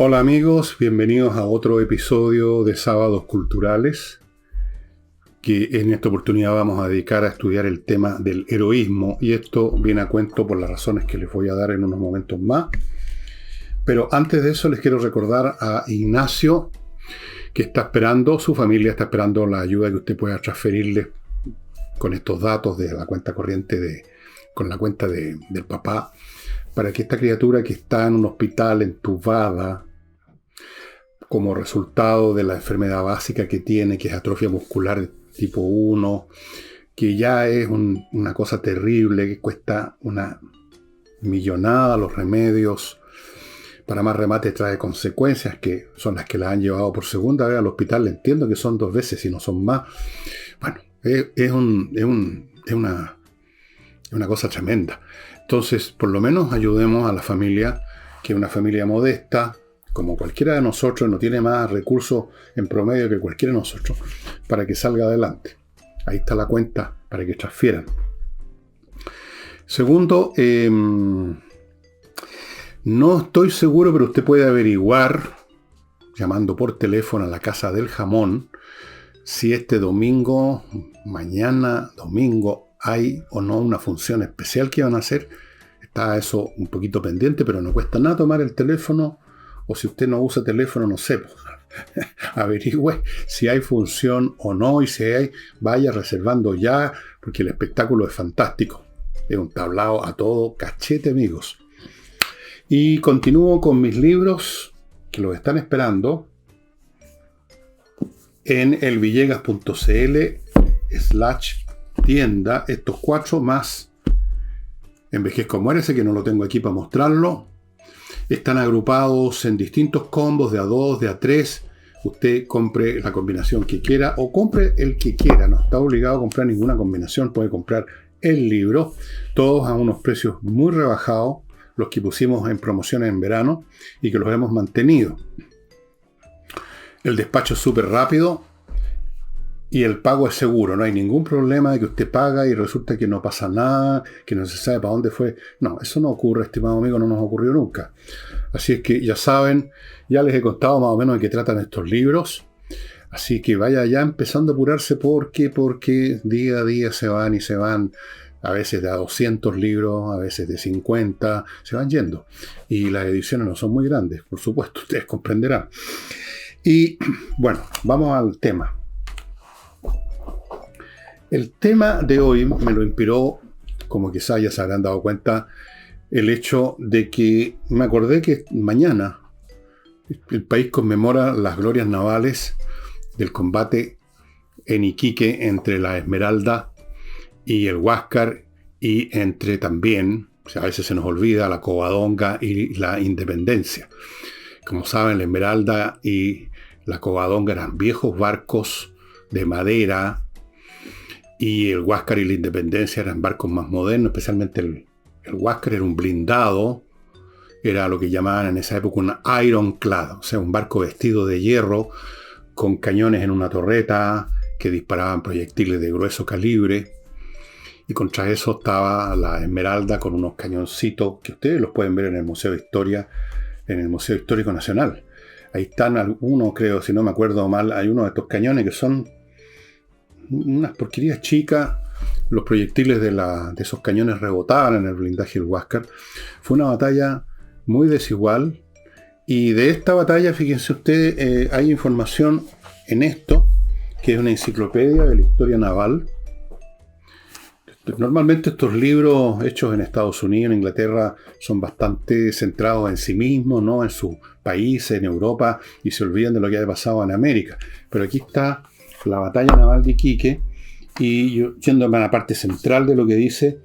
Hola amigos, bienvenidos a otro episodio de Sábados Culturales, que en esta oportunidad vamos a dedicar a estudiar el tema del heroísmo, y esto viene a cuento por las razones que les voy a dar en unos momentos más. Pero antes de eso les quiero recordar a Ignacio, que está esperando, su familia está esperando la ayuda que usted pueda transferirle con estos datos de la cuenta corriente con la cuenta del papá, para que esta criatura que está en un hospital entubada como resultado de la enfermedad básica que tiene, que es atrofia muscular tipo 1, que ya es una cosa terrible, que cuesta una millonada los remedios, para más remate trae consecuencias que son las que la han llevado por segunda vez al hospital. Entiendo que son 2 veces, si no son más. Bueno, es una cosa tremenda. Entonces, por lo menos ayudemos a la familia, que es una familia modesta, como cualquiera de nosotros, no tiene más recursos en promedio que cualquiera de nosotros, para que salga adelante. Ahí está la cuenta para que transfieran. Segundo, no estoy seguro, pero usted puede averiguar, llamando por teléfono a la Casa del Jamón, si este domingo, mañana domingo, hay o no una función especial que van a hacer. Está eso un poquito pendiente, pero no cuesta nada tomar el teléfono, o si usted no usa teléfono, no sé, averigüe si hay función o no, y si hay, vaya reservando ya, porque el espectáculo es fantástico. Es un tablao a todo cachete, amigos. Y continúo con mis libros, que los están esperando, en elvillegas.cl/tienda, estos 4 más Envejezco o Muérese, que no lo tengo aquí para mostrarlo. Están agrupados en distintos combos de A2, de A3. Usted compre la combinación que quiera o compre el que quiera. No está obligado a comprar ninguna combinación. Puede comprar el libro. Todos a unos precios muy rebajados, los que pusimos en promociones en verano y que los hemos mantenido. El despacho es súper rápido y el pago es seguro. No hay ningún problema de que usted paga y resulta que no pasa nada, que no se sabe para dónde fue. No, eso no ocurre, estimado amigo, no nos ocurrió nunca. Así es que ya saben, ya les he contado más o menos de qué tratan estos libros. Así que vaya ya empezando a apurarse porque día a día se van y se van. A veces de a 200 libros, a veces de 50, se van yendo. Y las ediciones no son muy grandes, por supuesto, ustedes comprenderán. Y bueno, vamos al tema. El tema de hoy me lo inspiró, como quizás ya se habrán dado cuenta, el hecho de que me acordé que mañana el país conmemora las glorias navales del combate en Iquique entre la Esmeralda y el Huáscar, y entre también, a veces se nos olvida, la Covadonga y la Independencia. Como saben, la Esmeralda y la Covadonga eran viejos barcos de madera, y el Huáscar y la Independencia eran barcos más modernos, especialmente el Huáscar era un blindado, era lo que llamaban en esa época un ironclad, o sea, un barco vestido de hierro con cañones en una torreta que disparaban proyectiles de grueso calibre. Y contra eso estaba la Esmeralda con unos cañoncitos que ustedes los pueden ver en el Museo de Historia, en el Museo Histórico Nacional. Ahí están algunos, creo, si no me acuerdo mal, hay uno de estos cañones que son unas porquerías chicas. Los proyectiles de esos cañones rebotaban en el blindaje del Huáscar. Fue una batalla muy desigual. Y de esta batalla, fíjense ustedes, hay información en esto, que es una enciclopedia de la historia naval. Normalmente estos libros hechos en Estados Unidos, en Inglaterra, son bastante centrados en sí mismos, ¿no? En sus países, en Europa, y se olvidan de lo que había pasado en América. Pero aquí está la batalla naval de Iquique, y yo, yendo a la parte central de lo que dice,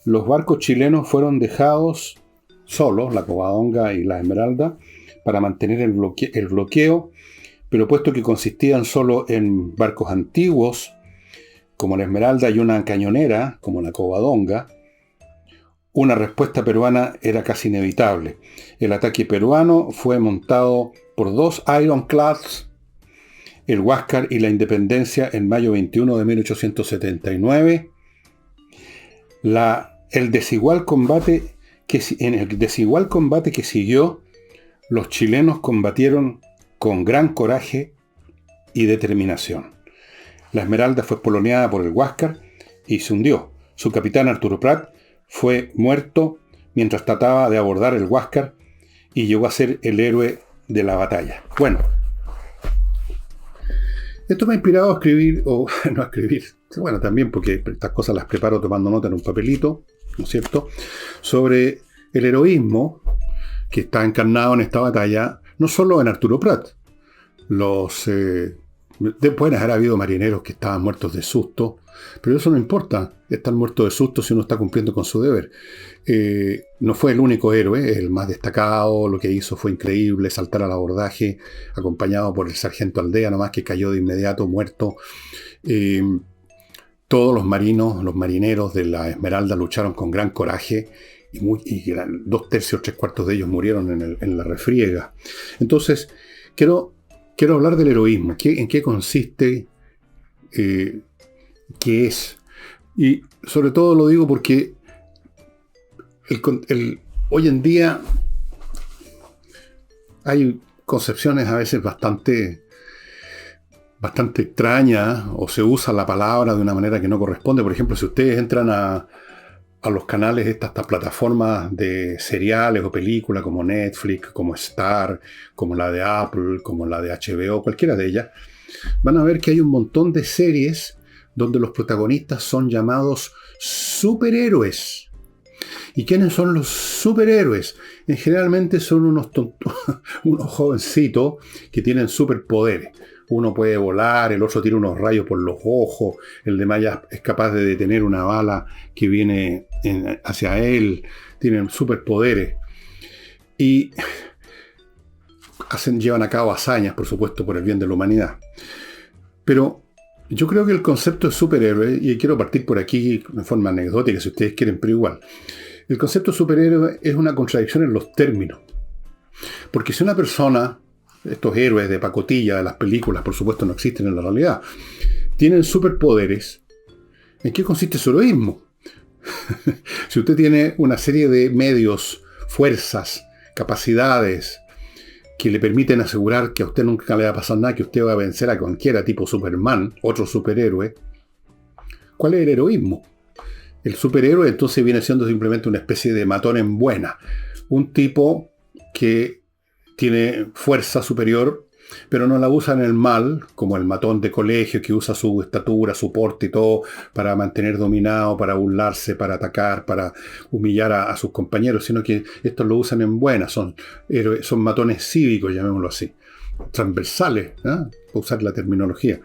los barcos chilenos fueron dejados solos, la Covadonga y la Esmeralda, para mantener el bloqueo, pero puesto que consistían solo en barcos antiguos, como la Esmeralda, y una cañonera, como la Covadonga, una respuesta peruana era casi inevitable. El ataque peruano fue montado por 2 ironclads, el Huáscar y la Independencia, en mayo 21 de 1879. En el desigual combate que siguió, los chilenos combatieron con gran coraje y determinación. La Esmeralda fue espoloneada por el Huáscar y se hundió. Su capitán Arturo Prat fue muerto mientras trataba de abordar el Huáscar y llegó a ser el héroe de la batalla. Bueno, esto me ha inspirado a escribir, o no a escribir, bueno, también porque estas cosas las preparo tomando nota en un papelito, ¿no es cierto?, sobre el heroísmo que está encarnado en esta batalla, no solo en Arturo Prat. Pueden haber habido marineros que estaban muertos de susto, pero eso no importa, estar muerto de susto si uno está cumpliendo con su deber. No fue el único héroe, el más destacado, lo que hizo fue increíble, saltar al abordaje, acompañado por el sargento Aldea, nomás que cayó de inmediato, muerto. Todos los marineros de la Esmeralda lucharon con gran coraje, y 2/3, 3/4 de ellos murieron en la refriega. Entonces, quiero hablar del heroísmo, en qué consiste, qué es. Y sobre todo lo digo porque hoy en día hay concepciones a veces bastante extrañas, o se usa la palabra de una manera que no corresponde. Por ejemplo, si ustedes entran a los canales, estas plataformas de seriales o películas como Netflix, como Star, como la de Apple, como la de HBO, cualquiera de ellas, van a ver que hay un montón de series donde los protagonistas son llamados superhéroes. ¿Y quiénes son los superhéroes? Generalmente son unos jovencitos que tienen superpoderes. Uno puede volar, el otro tira unos rayos por los ojos, el de Maya es capaz de detener una bala que viene hacia él, tienen superpoderes. Y llevan a cabo hazañas, por supuesto, por el bien de la humanidad. Pero yo creo que el concepto de superhéroe, y quiero partir por aquí de forma anecdótica, si ustedes quieren, pero igual. El concepto de superhéroe es una contradicción en los términos. Porque si una persona, estos héroes de pacotilla de las películas, por supuesto, no existen en la realidad, tienen superpoderes, ¿en qué consiste su heroísmo? Si usted tiene una serie de medios, fuerzas, capacidades que le permiten asegurar que a usted nunca le va a pasar nada, que usted va a vencer a cualquiera, tipo Superman, otro superhéroe, ¿cuál es el heroísmo? El superhéroe entonces viene siendo simplemente una especie de matón en buena, un tipo que tiene fuerza superior, pero no la usa en el mal, como el matón de colegio que usa su estatura, su porte y todo para mantener dominado, para burlarse, para atacar, para humillar a sus compañeros, sino que estos lo usan en buena, son matones cívicos, llamémoslo así, transversales, para usar la terminología.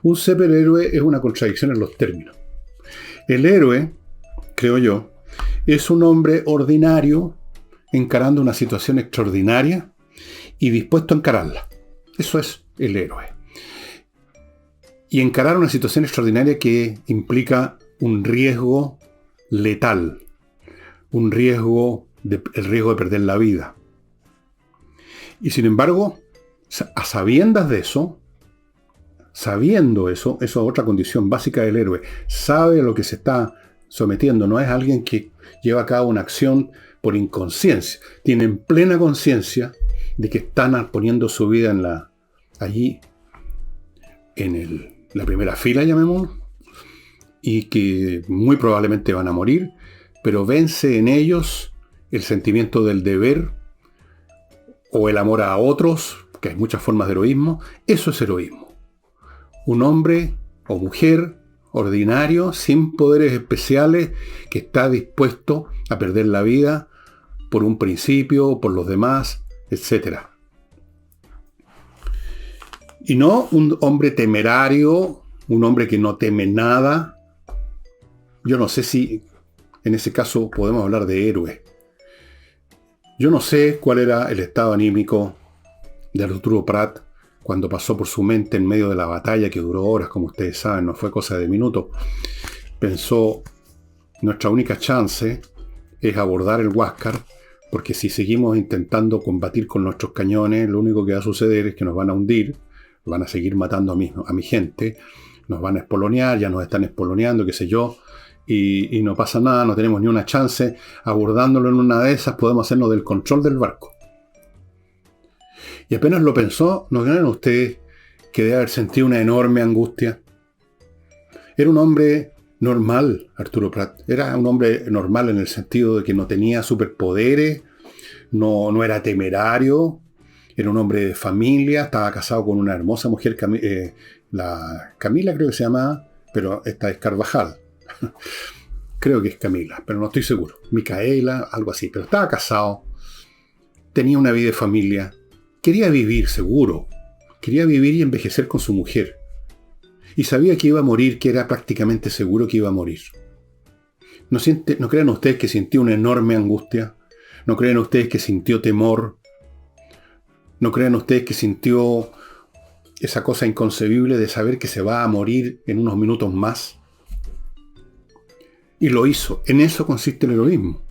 Un superhéroe es una contradicción en los términos. El héroe, creo yo, es un hombre ordinario encarando una situación extraordinaria y dispuesto a encararla. Eso es el héroe. Y encarar una situación extraordinaria que implica un riesgo letal, el riesgo de perder la vida. Y sin embargo, a sabiendas de eso, sabiendo eso es otra condición básica del héroe. Sabe a lo que se está sometiendo. No es alguien que lleva a cabo una acción por inconsciencia. Tienen plena conciencia de que están poniendo su vida allí, en la primera fila, llamémoslo, y que muy probablemente van a morir, pero vence en ellos el sentimiento del deber o el amor a otros, que hay muchas formas de heroísmo. Eso es heroísmo. Un hombre o mujer ordinario, sin poderes especiales, que está dispuesto a perder la vida por un principio, por los demás, etc. Y no un hombre temerario, un hombre que no teme nada. Yo no sé si en ese caso podemos hablar de héroe. Yo no sé cuál era el estado anímico de Arturo Prat cuando pasó por su mente en medio de la batalla, que duró horas, como ustedes saben, no fue cosa de minutos. Pensó, nuestra única chance es abordar el Huáscar, porque si seguimos intentando combatir con nuestros cañones, lo único que va a suceder es que nos van a hundir, van a seguir matando a mi gente, nos van a espolonear, ya nos están espoloneando, qué sé yo, y no pasa nada, no tenemos ni una chance. Abordándolo en una de esas podemos hacernos del control del barco. Y apenas lo pensó, ¿no creen ustedes que debe haber sentido una enorme angustia? Era un hombre normal, Arturo Prat. Era un hombre normal en el sentido de que no tenía superpoderes, no era temerario, era un hombre de familia, estaba casado con una hermosa mujer, la Camila creo que se llamaba, pero esta es Carvajal. Creo que es Camila, pero no estoy seguro. Micaela, algo así. Pero estaba casado, tenía una vida de familia, quería vivir seguro, quería vivir y envejecer con su mujer. Y sabía que iba a morir, que era prácticamente seguro que iba a morir. ¿No crean ustedes que sintió una enorme angustia? ¿No creen ustedes que sintió temor? ¿No creen ustedes que sintió esa cosa inconcebible de saber que se va a morir en unos minutos más? Y lo hizo. En eso consiste el heroísmo.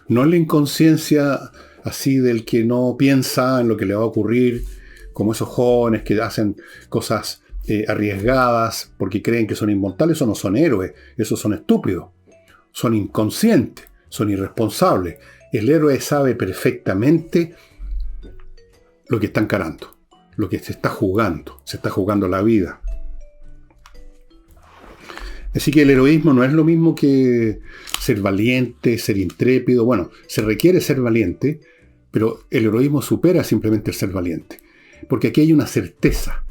No en la inconsciencia así del que no piensa en lo que le va a ocurrir, como esos jóvenes que hacen cosas arriesgadas porque creen que son inmortales. Esos no son héroes, esos son estúpidos. Son inconscientes, son irresponsables. El héroe sabe perfectamente lo que está encarando, lo que se está jugando la vida. Así que el heroísmo no es lo mismo que ser valiente, ser intrépido. Bueno, se requiere ser valiente, pero el heroísmo supera simplemente el ser valiente. Porque aquí hay una certeza.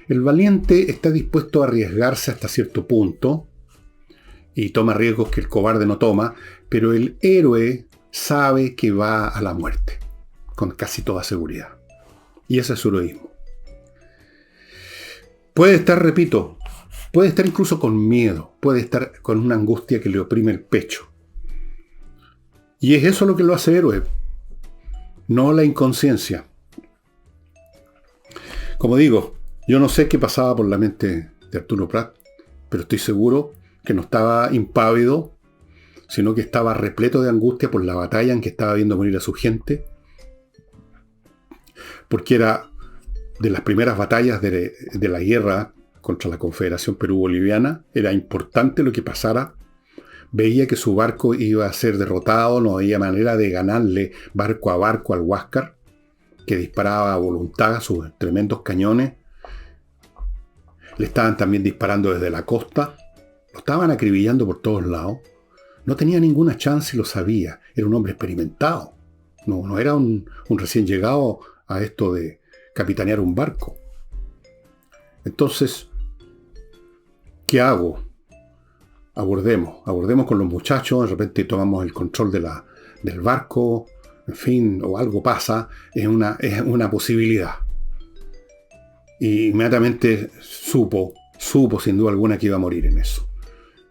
El valiente está dispuesto a arriesgarse hasta cierto punto y toma riesgos que el cobarde no toma, pero el héroe sabe que va a la muerte, con casi toda seguridad. Y ese es su heroísmo. Puede estar, repito, puede estar incluso con miedo, puede estar con una angustia que le oprime el pecho. Y es eso lo que lo hace héroe, no la inconsciencia. Como digo, yo no sé qué pasaba por la mente de Arturo Prat, pero estoy seguro que no estaba impávido, sino que estaba repleto de angustia por la batalla en que estaba viendo morir a su gente, porque era de las primeras batallas de la guerra contra la Confederación Perú-Boliviana. Era importante lo que pasara. Veía que su barco iba a ser derrotado, no había manera de ganarle barco a barco al Huáscar, que disparaba a voluntad sus tremendos cañones. Le estaban también disparando desde la costa. Lo estaban acribillando por todos lados. No tenía ninguna chance y lo sabía. Era un hombre experimentado. No era un recién llegado a esto de capitanear un barco. Entonces, ¿qué hago? Abordemos con los muchachos, de repente tomamos el control del barco, en fin, o algo pasa, es una posibilidad. Y inmediatamente supo sin duda alguna que iba a morir en eso.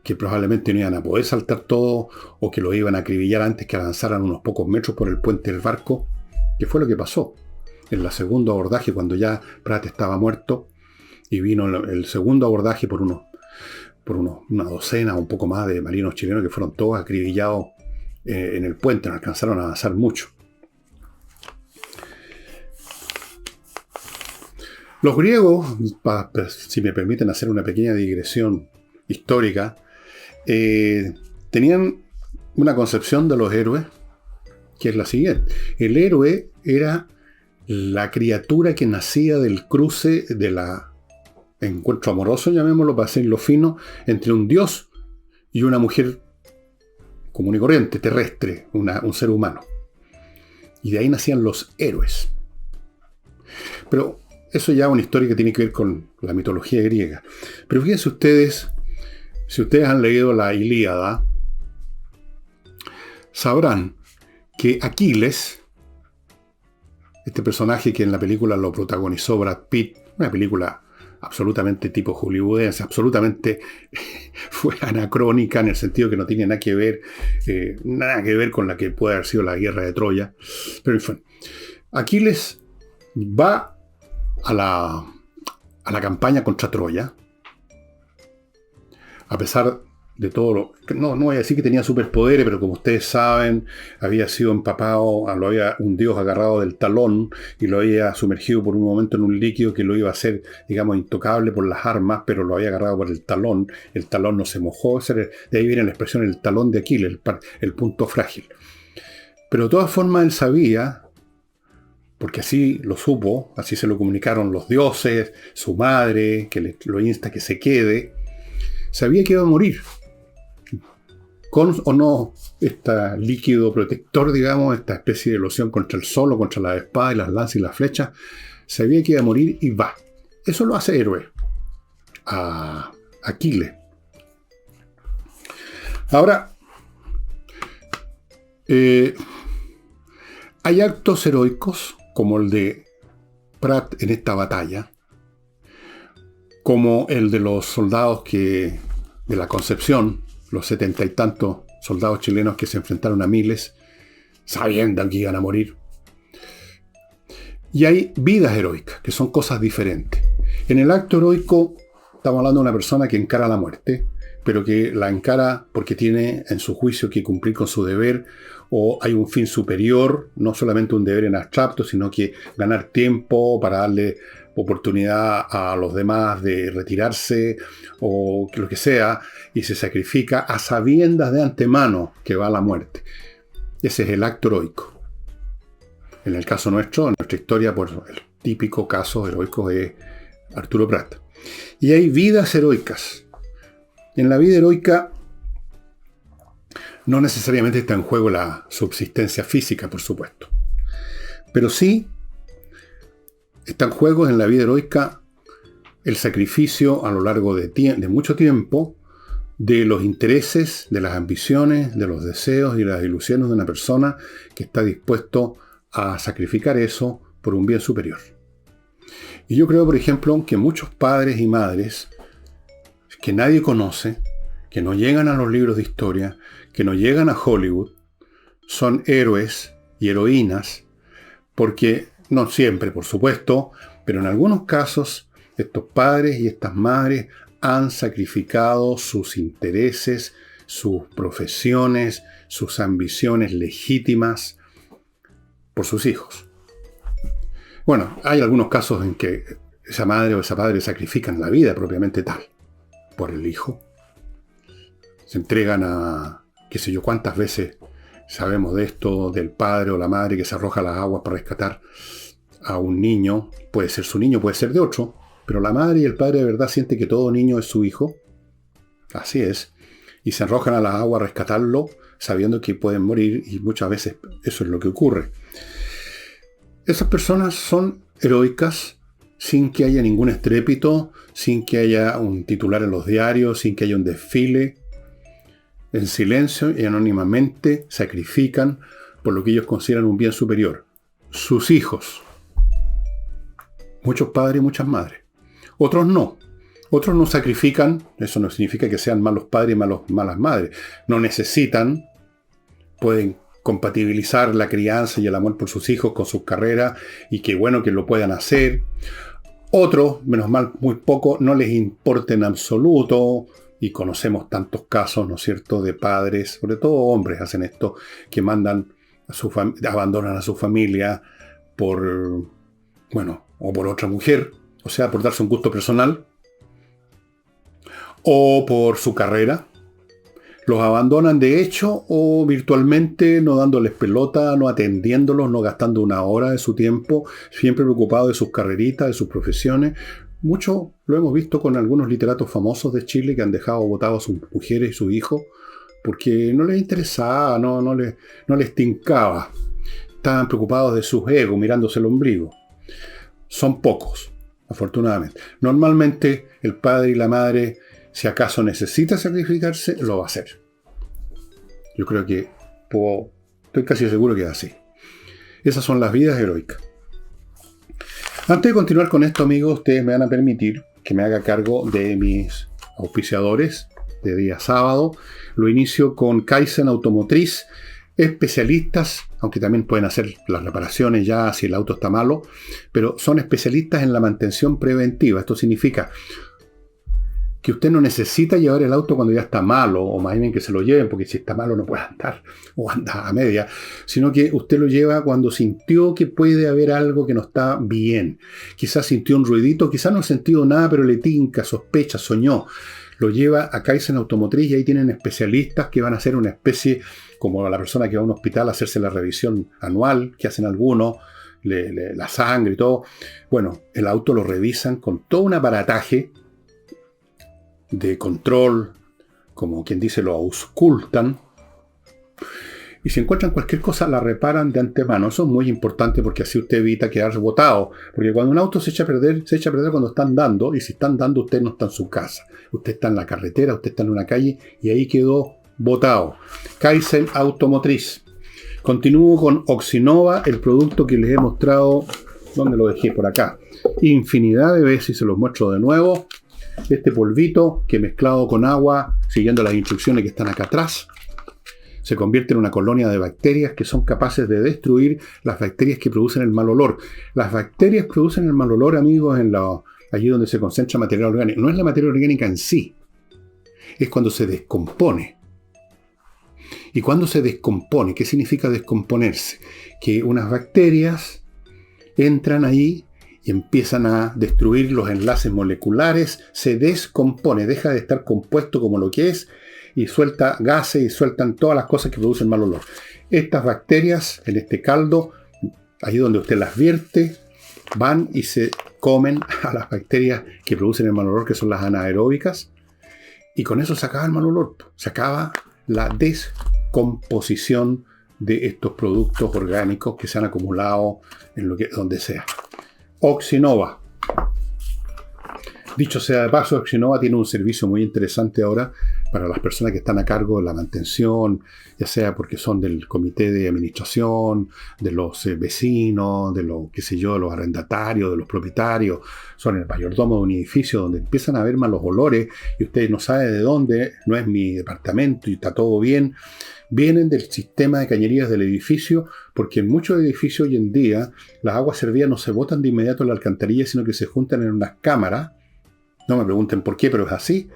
Que probablemente no iban a poder saltar todo, o que lo iban a acribillar antes que avanzaran unos pocos metros por el puente del barco, que fue lo que pasó. En el segundo abordaje, cuando ya Prat estaba muerto, y vino el segundo abordaje por una docena o un poco más de marinos chilenos que fueron todos acribillados en el puente, no alcanzaron a avanzar mucho. Los griegos, si me permiten hacer una pequeña digresión histórica, tenían una concepción de los héroes que es la siguiente. El héroe era la criatura que nacía del cruce de la encuentro amoroso, llamémoslo para decirlo fino, entre un dios y una mujer común y corriente, terrestre, un ser humano. Y de ahí nacían los héroes. Pero eso ya es una historia que tiene que ver con la mitología griega. Pero fíjense ustedes, si ustedes han leído la Ilíada, sabrán que Aquiles, este personaje que en la película lo protagonizó Brad Pitt, una película absolutamente tipo hollywoodense, absolutamente fue anacrónica en el sentido que no tiene nada que ver con la que puede haber sido la guerra de Troya. Pero en fin, Aquiles va a la campaña contra Troya, a pesar de todo no voy a decir que tenía superpoderes, pero como ustedes saben, había sido empapado, lo había un dios agarrado del talón y lo había sumergido por un momento en un líquido que lo iba a hacer, digamos, intocable por las armas, pero lo había agarrado por el talón no se mojó, de ahí viene la expresión el talón de Aquiles, el punto frágil. Pero de todas formas él sabía, porque así lo supo, así se lo comunicaron los dioses, su madre, que lo insta a que se quede, sabía que iba a morir. Con o no este líquido protector, digamos, esta especie de loción contra el sol o contra la espada y las lanzas y las flechas, sabía que iba a morir y va. Eso lo hace héroe a Aquiles. Ahora, hay actos heroicos, como el de Prat en esta batalla, como el de los soldados de la Concepción, los 70 y tantos soldados chilenos que se enfrentaron a miles, sabiendo que iban a morir. Y hay vidas heroicas, que son cosas diferentes. En el acto heroico, estamos hablando de una persona que encara la muerte, pero que la encara porque tiene en su juicio que cumplir con su deber, o hay un fin superior, no solamente un deber en abstracto, sino que ganar tiempo para darle oportunidad a los demás de retirarse, o lo que sea, y se sacrifica a sabiendas de antemano que va a la muerte. Ese es el acto heroico. En el caso nuestro, en nuestra historia, pues el típico caso heroico de Arturo Prat. Y hay vidas heroicas. En la vida heroica no necesariamente está en juego la subsistencia física, por supuesto. Pero sí está en juego en la vida heroica el sacrificio a lo largo de mucho tiempo de los intereses, de las ambiciones, de los deseos y las ilusiones de una persona que está dispuesto a sacrificar eso por un bien superior. Y yo creo, por ejemplo, que muchos padres y madres que nadie conoce, que no llegan a los libros de historia, que no llegan a Hollywood, son héroes y heroínas, porque, no siempre, por supuesto, pero en algunos casos, estos padres y estas madres han sacrificado sus intereses, sus profesiones, sus ambiciones legítimas por sus hijos. Bueno, hay algunos casos en que esa madre o ese padre sacrifican la vida propiamente tal por el hijo. Se entregan a, qué sé yo, cuántas veces sabemos de esto, del padre o la madre que se arroja a las aguas para rescatar a un niño. Puede ser su niño, puede ser de otro, pero la madre y el padre de verdad sienten que todo niño es su hijo. Así es. Y se arrojan a las aguas a rescatarlo, sabiendo que pueden morir, y muchas veces eso es lo que ocurre. Esas personas son heroicas sin que haya ningún estrépito, sin que haya un titular en los diarios, sin que haya un desfile. En silencio y anónimamente sacrifican por lo que ellos consideran un bien superior. Sus hijos. Muchos padres y muchas madres. Otros no. Otros no sacrifican. Eso no significa que sean malos padres y malas madres. No necesitan. Pueden compatibilizar la crianza y el amor por sus hijos con sus carreras, y qué bueno que lo puedan hacer. Otros, menos mal, muy poco, no les importa en absoluto, y conocemos tantos casos, ¿no es cierto?, de padres, sobre todo hombres hacen esto, que mandan abandonan a su familia por, bueno, o por otra mujer, o sea, por darse un gusto personal, o por su carrera. Los abandonan de hecho o virtualmente, no dándoles pelota, no atendiéndolos, no gastando una hora de su tiempo, siempre preocupados de sus carreritas, de sus profesiones. Mucho lo hemos visto con algunos literatos famosos de Chile que han dejado botados a sus mujeres y sus hijos porque no les interesaba, no les tincaba. Estaban preocupados de sus egos, mirándose el ombligo. Son pocos, afortunadamente. Normalmente el padre y la madre, si acaso necesita sacrificarse, lo va a hacer. Yo creo que estoy casi seguro que es así. Esas son las vidas heroicas. Antes de continuar con esto, amigos, ustedes me van a permitir que me haga cargo de mis auspiciadores de día sábado. Lo inicio con Kaizen Automotriz, especialistas, aunque también pueden hacer las reparaciones ya si el auto está malo, pero son especialistas en la mantención preventiva. Esto significa que usted no necesita llevar el auto cuando ya está malo, o más bien que se lo lleven, porque si está malo no puede andar, o anda a media, sino que usted lo lleva cuando sintió que puede haber algo que no está bien. Quizás sintió un ruidito, quizás no ha sentido nada, pero le tinca, sospecha, soñó. Lo lleva a Kaizen Automotriz y ahí tienen especialistas que van a hacer una especie, como la persona que va a un hospital a hacerse la revisión anual, que hacen algunos, la sangre y todo. Bueno, el auto lo revisan con todo un aparataje de control, como quien dice, lo auscultan. Y si encuentran cualquier cosa, la reparan de antemano. Eso es muy importante porque así usted evita quedar botado. Porque cuando un auto se echa a perder cuando está andando. Y si está andando, usted no está en su casa. Usted está en la carretera, usted está en una calle y ahí quedó botado. Kaizen Automotriz. Continúo con Oxinova, el producto que les he mostrado. ¿Dónde lo dejé? Por acá. Infinidad de veces, y se los muestro de nuevo. Este polvito que mezclado con agua, siguiendo las instrucciones que están acá atrás, se convierte en una colonia de bacterias que son capaces de destruir las bacterias que producen el mal olor. Las bacterias producen el mal olor, amigos, allí donde se concentra material orgánico. No es la materia orgánica en sí, es cuando se descompone. ¿Y cuando se descompone? ¿Qué significa descomponerse? Que unas bacterias entran ahí y empiezan a destruir los enlaces moleculares, se descompone, deja de estar compuesto como lo que es, y suelta gases y sueltan todas las cosas que producen mal olor. Estas bacterias, en este caldo, ahí donde usted las vierte, van y se comen a las bacterias que producen el mal olor, que son las anaeróbicas, y con eso se acaba el mal olor, se acaba la descomposición de estos productos orgánicos que se han acumulado en donde sea. Oxinova. Dicho sea de paso, Oxinova tiene un servicio muy interesante ahora para las personas que están a cargo de la mantención, ya sea porque son del comité de administración, de los vecinos, de los, qué sé yo, los arrendatarios, de los propietarios, son el mayordomo de un edificio donde empiezan a ver malos olores y usted no sabe de dónde, no es mi departamento y está todo bien. Vienen del sistema de cañerías del edificio, porque en muchos edificios hoy en día las aguas servidas no se botan de inmediato en la alcantarilla, sino que se juntan en unas cámaras. No me pregunten por qué, pero es así.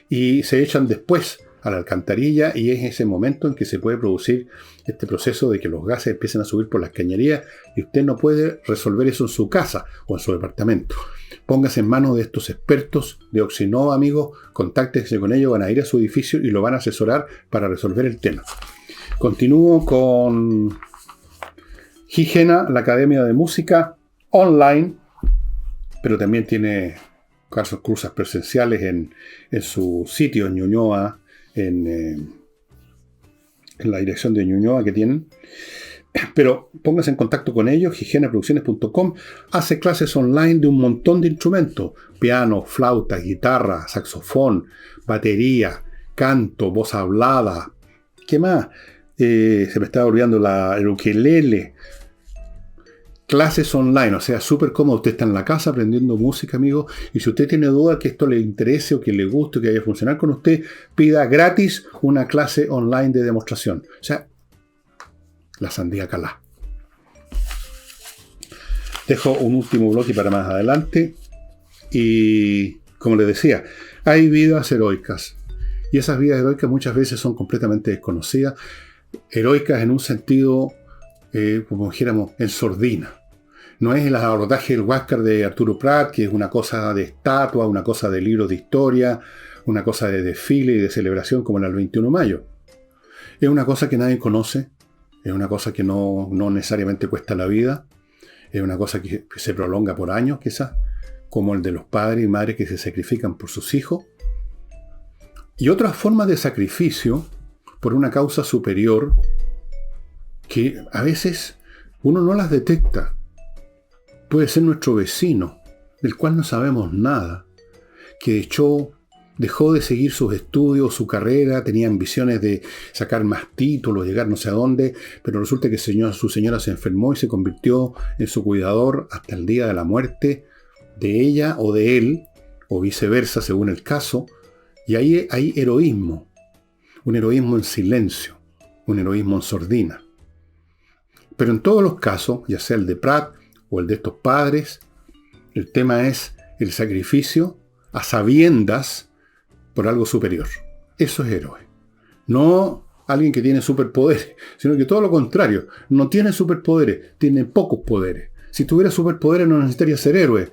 Y se echan después a la alcantarilla y es ese momento en que se puede producir este proceso de que los gases empiecen a subir por las cañerías y usted no puede resolver eso en su casa o en su departamento. Póngase en manos de estos expertos de Oxinova, amigos, contáctense con ellos, van a ir a su edificio y lo van a asesorar para resolver el tema. Continúo con Higiena, la Academia de Música online, pero también tiene cursos presenciales en su sitio en Ñuñoa, en la dirección de Ñuñoa que tienen. Pero pónganse en contacto con ellos, higienaproducciones.com. Hace clases online de un montón de instrumentos: piano, flauta, guitarra, saxofón, batería, canto, voz hablada. ¿Qué más? Se me estaba olvidando el ukelele. Clases online, o sea, súper cómodo. Usted está en la casa aprendiendo música, amigo. Y si usted tiene duda que esto le interese o que le guste o que vaya a funcionar con usted, pida gratis una clase online de demostración. O sea, la sandía calá. Dejo un último bloque para más adelante. Y, como les decía, hay vidas heroicas. Y esas vidas heroicas muchas veces son completamente desconocidas. Heroicas en un sentido, como dijéramos, en sordina. No es el abordaje del Huáscar de Arturo Prat, que es una cosa de estatua, una cosa de libros de historia, una cosa de desfile y de celebración como el 21 de mayo. Es una cosa que nadie conoce, es una cosa que no necesariamente cuesta la vida, es una cosa que se prolonga por años quizás, como el de los padres y madres que se sacrifican por sus hijos. Y otras formas de sacrificio por una causa superior que a veces uno no las detecta. Puede ser nuestro vecino, del cual no sabemos nada, que dejó de seguir sus estudios, su carrera, tenía ambiciones de sacar más títulos, llegar no sé a dónde, pero resulta que su señora se enfermó y se convirtió en su cuidador hasta el día de la muerte de ella o de él, o viceversa, según el caso. Y ahí hay heroísmo, un heroísmo en silencio, un heroísmo en sordina. Pero en todos los casos, ya sea el de Prat o el de estos padres, el tema es el sacrificio a sabiendas por algo superior. Eso es héroe. No alguien que tiene superpoderes, sino que todo lo contrario. No tiene superpoderes, tiene pocos poderes. Si tuviera superpoderes no necesitaría ser héroe.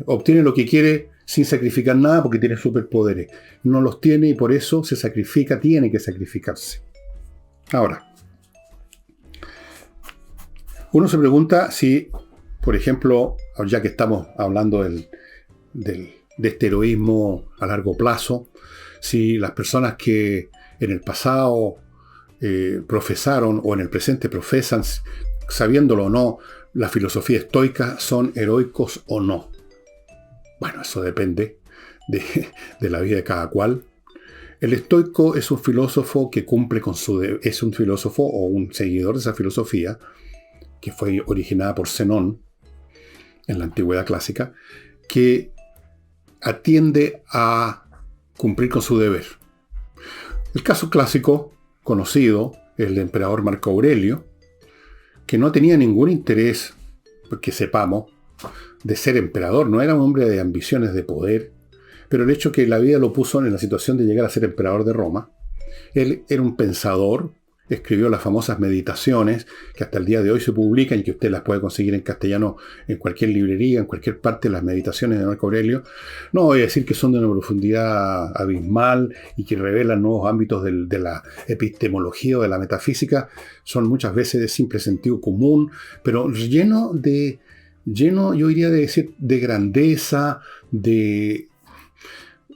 Obtiene lo que quiere sin sacrificar nada porque tiene superpoderes. No los tiene y por eso se sacrifica, tiene que sacrificarse. Ahora, uno se pregunta si por ejemplo, ya que estamos hablando de este heroísmo a largo plazo, si las personas que en el pasado profesaron o en el presente profesan, sabiéndolo o no, la filosofía estoica, son heroicos o no. Bueno, eso depende de la vida de cada cual. El estoico es un filósofo que cumple con es un filósofo o un seguidor de esa filosofía que fue originada por Zenón en la antigüedad clásica, que atiende a cumplir con su deber. El caso clásico, conocido, el del emperador Marco Aurelio, que no tenía ningún interés, que sepamos, de ser emperador. No era un hombre de ambiciones de poder, pero el hecho que la vida lo puso en la situación de llegar a ser emperador de Roma. Él era un pensador, escribió las famosas Meditaciones, que hasta el día de hoy se publican y que usted las puede conseguir en castellano en cualquier librería, en cualquier parte, las Meditaciones de Marco Aurelio. No voy a decir que son de una profundidad abismal y que revelan nuevos ámbitos de la epistemología o de la metafísica. Son muchas veces de simple sentido común, pero lleno, yo diría de decir, de grandeza, de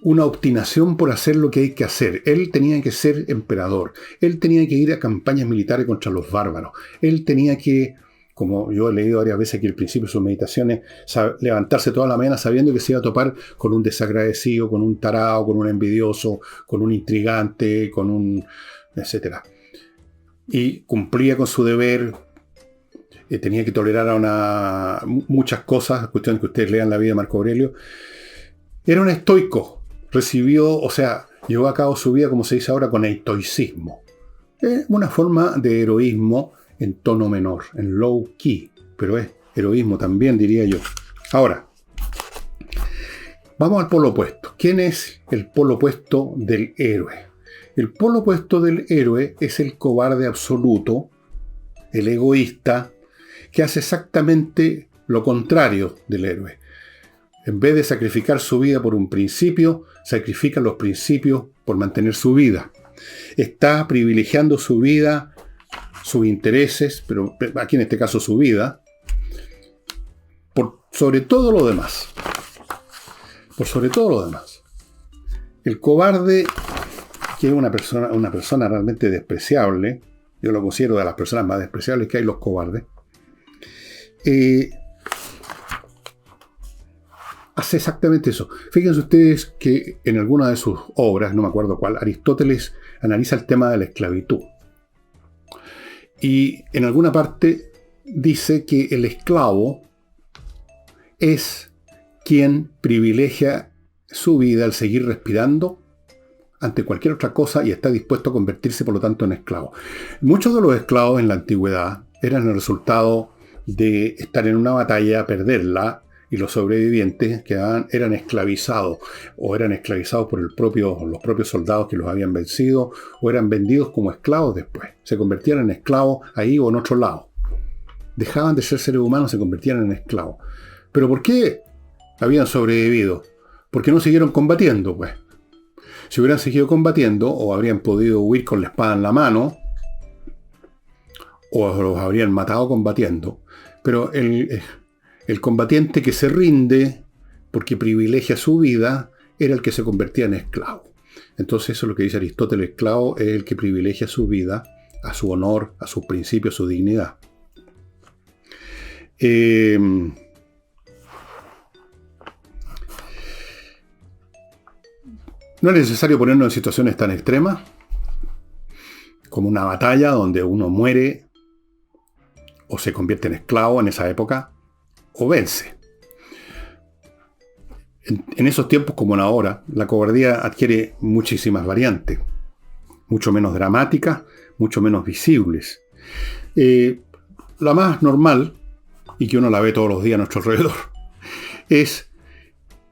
una obstinación por hacer lo que hay que hacer. Él tenía que ser emperador. Él tenía que ir a campañas militares contra los bárbaros. Él tenía que, como yo he leído varias veces aquí al principio de sus meditaciones, levantarse toda la mañana sabiendo que se iba a topar con un desagradecido, con un tarao, con un envidioso, con un intrigante, con un etcétera. Y cumplía con su deber. Tenía que tolerar muchas cosas, cuestión que ustedes lean la vida de Marco Aurelio. Era un estoico. Llevó a cabo su vida, como se dice ahora, con estoicismo. Una forma de heroísmo en tono menor, en low key, pero es heroísmo también, diría yo. Ahora, vamos al polo opuesto. ¿Quién es el polo opuesto del héroe? El polo opuesto del héroe es el cobarde absoluto, el egoísta, que hace exactamente lo contrario del héroe. En vez de sacrificar su vida por un principio, sacrifica los principios por mantener su vida. Está privilegiando su vida, sus intereses, pero aquí en este caso su vida, por sobre todo lo demás. Por sobre todo lo demás. El cobarde, que es una persona realmente despreciable, yo lo considero de las personas más despreciables que hay, los cobardes, hace exactamente eso. Fíjense ustedes que en alguna de sus obras, no me acuerdo cuál, Aristóteles analiza el tema de la esclavitud. Y en alguna parte dice que el esclavo es quien privilegia su vida al seguir respirando ante cualquier otra cosa y está dispuesto a convertirse, por lo tanto, en esclavo. Muchos de los esclavos en la antigüedad eran el resultado de estar en una batalla, perderla, y los sobrevivientes eran esclavizados, o eran esclavizados por los propios soldados que los habían vencido, o eran vendidos como esclavos después. Se convertían en esclavos ahí o en otro lado. Dejaban de ser seres humanos, se convertían en esclavos. ¿Pero por qué habían sobrevivido? Porque no siguieron combatiendo, pues. Si hubieran seguido combatiendo, o habrían podido huir con la espada en la mano, o los habrían matado combatiendo. Pero el combatiente que se rinde porque privilegia su vida era el que se convertía en esclavo. Entonces eso es lo que dice Aristóteles: el esclavo es el que privilegia su vida, a su honor, a sus principios, a su dignidad. No es necesario ponernos en situaciones tan extremas como una batalla donde uno muere o se convierte en esclavo en esa época, o vence. En esos tiempos como en ahora, la cobardía adquiere muchísimas variantes, mucho menos dramáticas, mucho menos visibles. La más normal, y que uno la ve todos los días a nuestro alrededor, es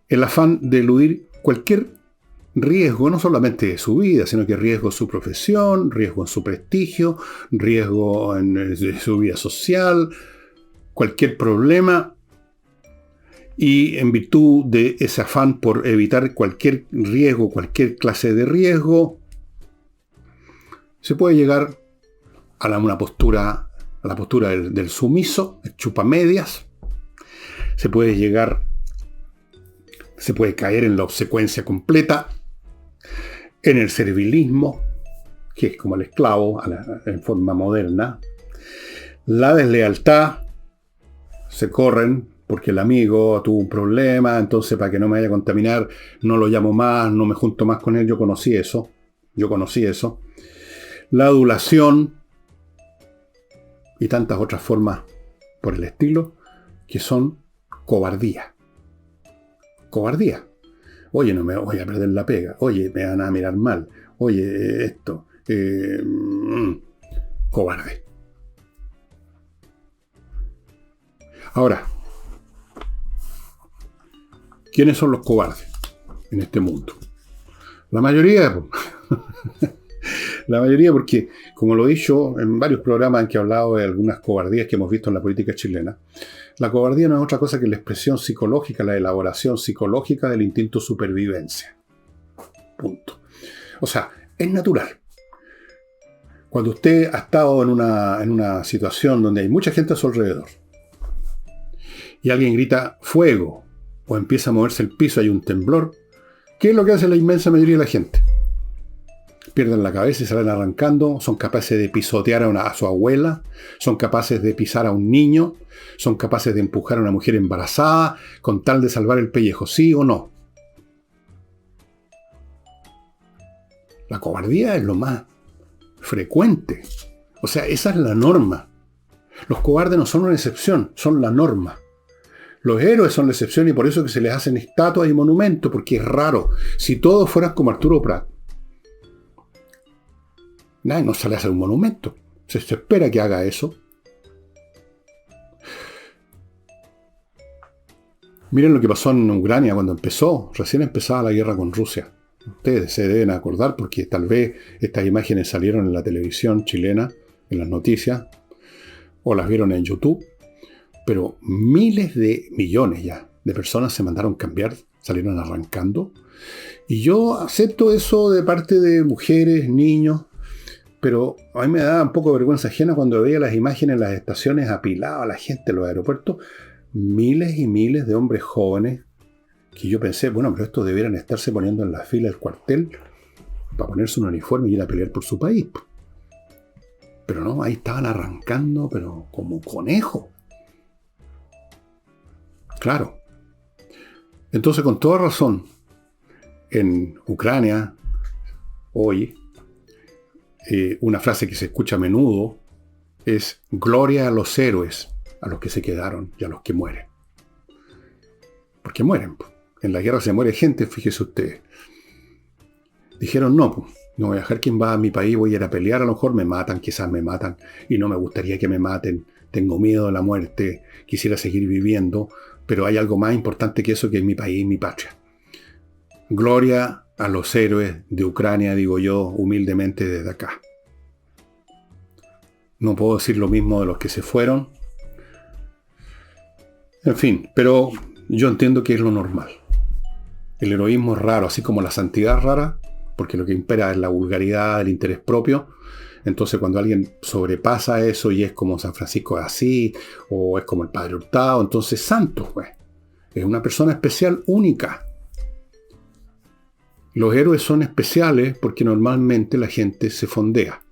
el afán de eludir cualquier riesgo, no solamente de su vida, sino que riesgo en su profesión, riesgo en su prestigio, riesgo en su vida social, cualquier problema, y en virtud de ese afán por evitar cualquier riesgo, cualquier clase de riesgo, se puede llegar a la postura del sumiso, el chupamedias, se puede caer en la obsecuencia completa, en el servilismo, que es como el esclavo en forma moderna, la deslealtad, se corren porque el amigo tuvo un problema, entonces para que no me vaya a contaminar, no lo llamo más, no me junto más con él. Yo conocí eso. La adulación y tantas otras formas por el estilo, que son cobardía. Cobardía. Oye, no me voy a perder la pega. Oye, me van a mirar mal. Oye, esto. Cobarde. Ahora, ¿quiénes son los cobardes en este mundo? La mayoría. La mayoría, porque, como lo he dicho en varios programas en que he hablado de algunas cobardías que hemos visto en la política chilena, la cobardía no es otra cosa que la expresión psicológica, la elaboración psicológica del instinto de supervivencia. Punto. O sea, es natural. Cuando usted ha estado en una situación donde hay mucha gente a su alrededor y alguien grita fuego o empieza a moverse el piso, hay un temblor, ¿qué es lo que hace la inmensa mayoría de la gente? Pierden la cabeza y salen arrancando, son capaces de pisotear a su abuela, son capaces de pisar a un niño, son capaces de empujar a una mujer embarazada con tal de salvar el pellejo, ¿sí o no? La cobardía es lo más frecuente. O sea, esa es la norma. Los cobardes no son una excepción, son la norma. Los héroes son la excepción y por eso que se les hacen estatuas y monumentos, porque es raro. Si todos fueran como Arturo Prat, nadie no se le hace un monumento. Se espera que haga eso. Miren lo que pasó en Ucrania cuando recién empezaba la guerra con Rusia. Ustedes se deben acordar porque tal vez estas imágenes salieron en la televisión chilena, en las noticias, o las vieron en YouTube, pero miles de millones ya de personas se mandaron cambiar, salieron arrancando. Y yo acepto eso de parte de mujeres, niños, pero a mí me daba un poco de vergüenza ajena cuando veía las imágenes en las estaciones apiladas a la gente en los aeropuertos, miles y miles de hombres jóvenes, que yo pensé, bueno, pero estos debieran estarse poniendo en la fila del cuartel para ponerse un uniforme y ir a pelear por su país. Pero no, ahí estaban arrancando, pero como conejos. Claro. Entonces, con toda razón, en Ucrania, hoy, una frase que se escucha a menudo es gloria a los héroes, a los que se quedaron y a los que mueren. Porque mueren. En la guerra se muere gente, fíjese usted. Dijeron, no voy a dejar quien va a mi país, voy a ir a pelear, a lo mejor me matan, quizás me matan, y no me gustaría que me maten, tengo miedo de la muerte, quisiera seguir viviendo, pero hay algo más importante que eso, que es mi país, mi patria. Gloria a los héroes de Ucrania, digo yo humildemente desde acá. No puedo decir lo mismo de los que se fueron. En fin, pero yo entiendo que es lo normal. El heroísmo es raro, así como la santidad es rara, porque lo que impera es la vulgaridad, el interés propio. Entonces cuando alguien sobrepasa eso y es como San Francisco de Asís, o es como el Padre Hurtado, entonces santo, pues. Es una persona especial, única. Los héroes son especiales porque normalmente la gente se fondea.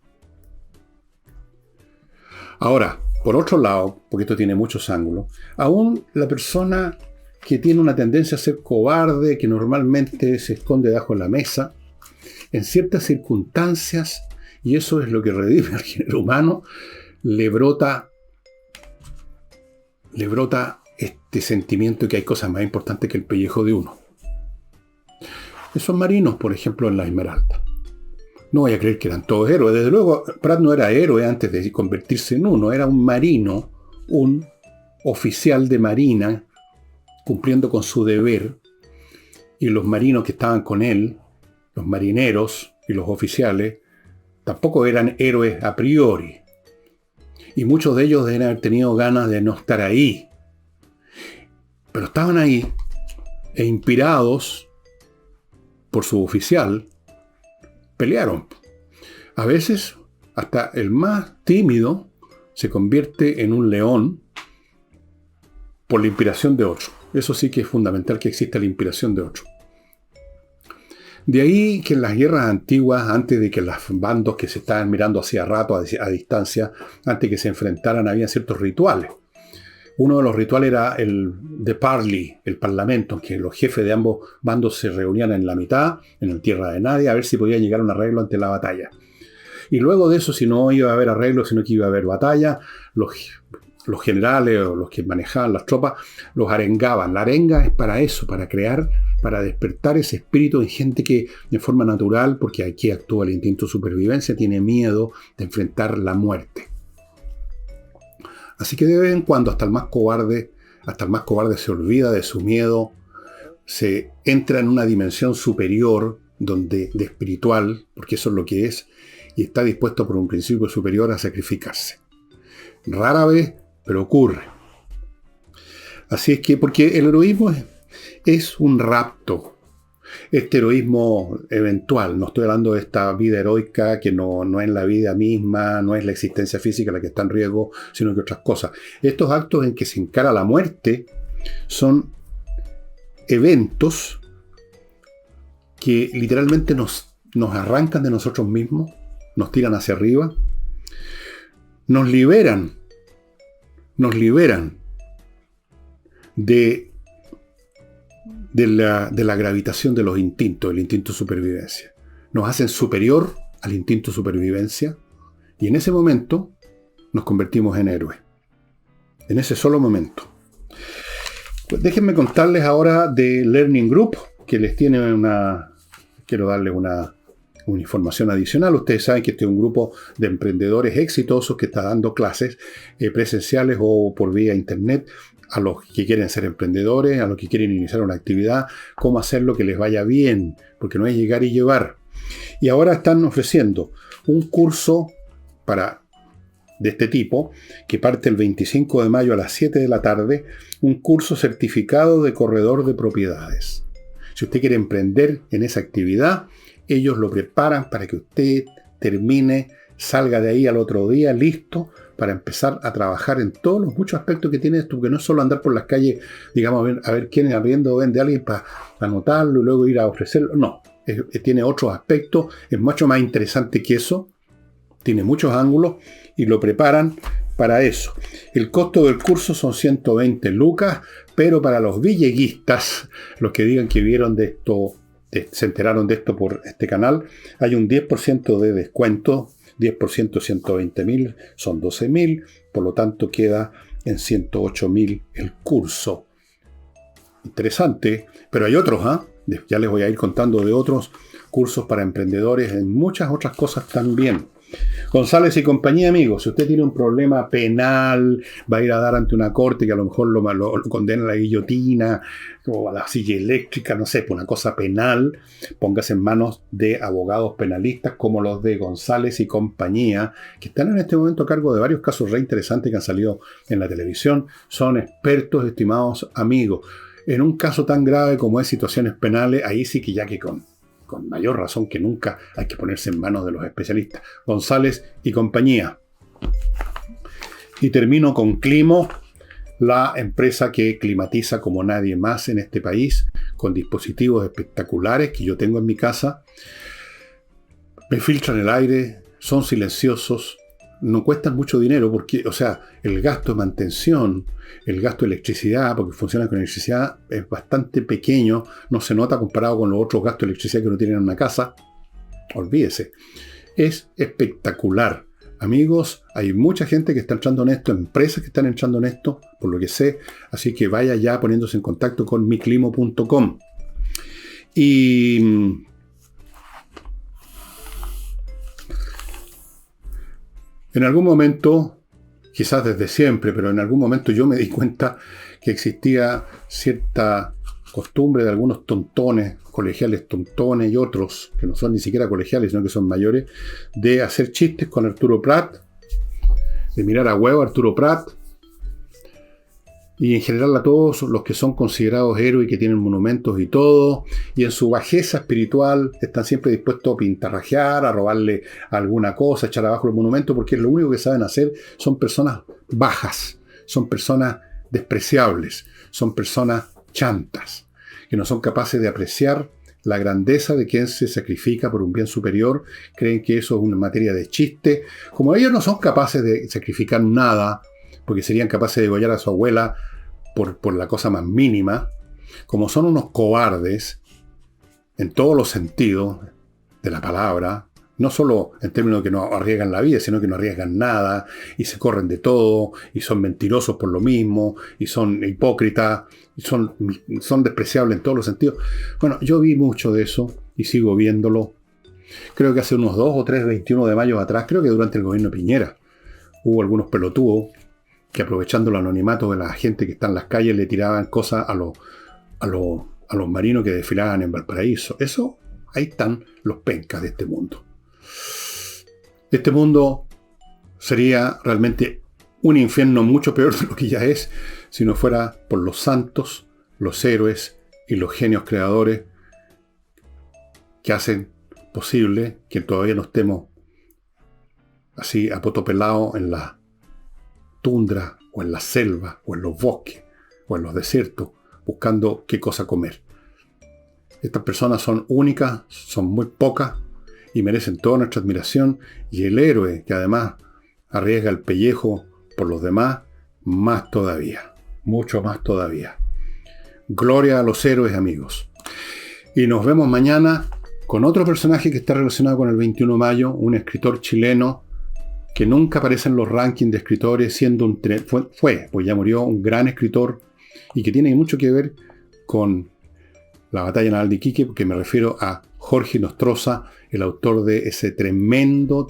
Ahora, por otro lado, porque esto tiene muchos ángulos, aún la persona que tiene una tendencia a ser cobarde, que normalmente se esconde debajo de la mesa, en ciertas circunstancias, y eso es lo que redime al género humano, le brota este sentimiento de que hay cosas más importantes que el pellejo de uno. Esos marinos, por ejemplo, en la Esmeralda. No voy a creer que eran todos héroes. Desde luego, Prat no era héroe antes de convertirse en uno. Era un marino, un oficial de marina, cumpliendo con su deber. Y los marinos que estaban con él, los marineros y los oficiales, tampoco eran héroes a priori. Y muchos de ellos deben haber tenido ganas de no estar ahí. Pero estaban ahí, e inspirados por su oficial, pelearon. A veces, hasta el más tímido se convierte en un león por la inspiración de otro. Eso sí que es fundamental, que exista la inspiración de otro. De ahí que en las guerras antiguas, antes de que los bandos que se estaban mirando hacia rato, a distancia, antes que se enfrentaran, había ciertos rituales. Uno de los rituales era el de parley, el parlamento, en que los jefes de ambos bandos se reunían en la mitad, en el tierra de nadie, a ver si podían llegar a un arreglo ante la batalla. Y luego de eso, si no iba a haber arreglo, sino que iba a haber batalla, los generales o los que manejaban las tropas los arengaban. La arenga es para eso, para crear, para despertar ese espíritu en gente que de forma natural, porque aquí actúa el instinto de supervivencia, tiene miedo de enfrentar la muerte. Así que de vez en cuando hasta el más cobarde se olvida de su miedo, se entra en una dimensión superior de espiritual, porque eso es lo que es, y está dispuesto por un principio superior a sacrificarse. Rara vez, pero ocurre. Así es que, porque el heroísmo es un rapto. Este heroísmo eventual, no estoy hablando de esta vida heroica que no es la vida misma, no es la existencia física la que está en riesgo, sino que otras cosas. Estos actos en que se encara la muerte son eventos que literalmente nos arrancan de nosotros mismos, nos tiran hacia arriba, nos liberan de la gravitación de los instintos, el instinto de supervivencia. Nos hacen superior al instinto de supervivencia y en ese momento nos convertimos en héroes. En ese solo momento. Pues déjenme contarles ahora de Learning Group, que les tiene quiero darles una información adicional. Ustedes saben que este es un grupo de emprendedores exitosos que está dando clases presenciales o por vía internet a los que quieren ser emprendedores, a los que quieren iniciar una actividad, cómo hacerlo que les vaya bien, porque no es llegar y llevar. Y ahora están ofreciendo un curso de este tipo, que parte el 25 de mayo a las 7 de la tarde, un curso certificado de corredor de propiedades. Si usted quiere emprender en esa actividad, ellos lo preparan para que usted termine, salga de ahí al otro día listo para empezar a trabajar en todos los muchos aspectos que tiene esto, que no es solo andar por las calles, digamos, a ver quién arriendo o vende a alguien para anotarlo y luego ir a ofrecerlo. No, tiene otros aspectos, es mucho más interesante que eso, tiene muchos ángulos y lo preparan para eso. El costo del curso son 120 lucas, pero para los villeguistas, los que digan que vieron de esto, se enteraron de esto por este canal, hay un 10% de descuento. 10% de 120.000 son 12.000, por lo tanto queda en 108.000 el curso. Interesante, pero hay otros, ya les voy a ir contando de otros cursos para emprendedores en muchas otras cosas también. González y compañía, amigos, si usted tiene un problema penal, va a ir a dar ante una corte que a lo mejor lo condena a la guillotina o a la silla eléctrica, no sé, por una cosa penal, póngase en manos de abogados penalistas como los de González y compañía, que están en este momento a cargo de varios casos re interesantes que han salido en la televisión. Son expertos, estimados amigos. En un caso tan grave como es situaciones penales, ahí sí que ya que con mayor razón que nunca hay que ponerse en manos de los especialistas. González y compañía. Y termino con Climo, la empresa que climatiza como nadie más en este país, con dispositivos espectaculares que yo tengo en mi casa. Me filtran el aire, son silenciosos, no cuestan mucho dinero porque, o sea, el gasto de mantención, el gasto de electricidad, porque funcionan con electricidad, es bastante pequeño, no se nota comparado con los otros gastos de electricidad que uno tiene en una casa. Olvídese. Es espectacular. Amigos, hay mucha gente que está entrando en esto, empresas que están entrando en esto, por lo que sé, así que vaya ya poniéndose en contacto con miclimo.com. Y en algún momento, quizás desde siempre, pero en algún momento yo me di cuenta que existía cierta costumbre de algunos tontones, colegiales tontones y otros, que no son ni siquiera colegiales, sino que son mayores, de hacer chistes con Arturo Prat, de mirar a huevo a Arturo Prat, y en general a todos los que son considerados héroes y que tienen monumentos y todo, y en su bajeza espiritual están siempre dispuestos a pintarrajear, a robarle alguna cosa, a echar abajo los monumentos, porque lo único que saben hacer son personas bajas, son personas despreciables, son personas chantas, que no son capaces de apreciar la grandeza de quien se sacrifica por un bien superior, creen que eso es una materia de chiste. Como ellos no son capaces de sacrificar nada, porque serían capaces de degollar a su abuela por la cosa más mínima, como son unos cobardes en todos los sentidos de la palabra, no solo en términos de que no arriesgan la vida, sino que no arriesgan nada, y se corren de todo, y son mentirosos por lo mismo, y son hipócritas, y son despreciables en todos los sentidos. Bueno, yo vi mucho de eso, y sigo viéndolo. Creo que hace unos 2 o 3, 21 de mayo atrás, creo que durante el gobierno de Piñera, hubo algunos pelotudos que, aprovechando el anonimato de la gente que está en las calles, le tiraban cosas a los marinos que desfilaban en Valparaíso. Eso, ahí están los pencas de este mundo. Este mundo sería realmente un infierno mucho peor de lo que ya es si no fuera por los santos, los héroes y los genios creadores que hacen posible que todavía no estemos así apotopelados en la tundra o en la selva o en los bosques o en los desiertos buscando qué cosa comer. Estas personas son únicas, son muy pocas y merecen toda nuestra admiración, y el héroe que además arriesga el pellejo por los demás, más todavía, mucho más todavía. Gloria a los héroes, amigos. Y nos vemos mañana con otro personaje que está relacionado con el 21 de mayo, un escritor chileno que nunca aparece en los rankings de escritores, siendo pues ya murió, un gran escritor, y que tiene mucho que ver con la batalla naval de Iquique, porque me refiero a Jorge Nostroza, el autor de ese tremendo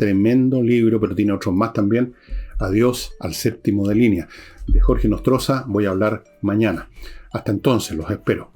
libro, pero tiene otros más también, Adiós al séptimo de línea. De Jorge Nostroza voy a hablar mañana. Hasta entonces, los espero.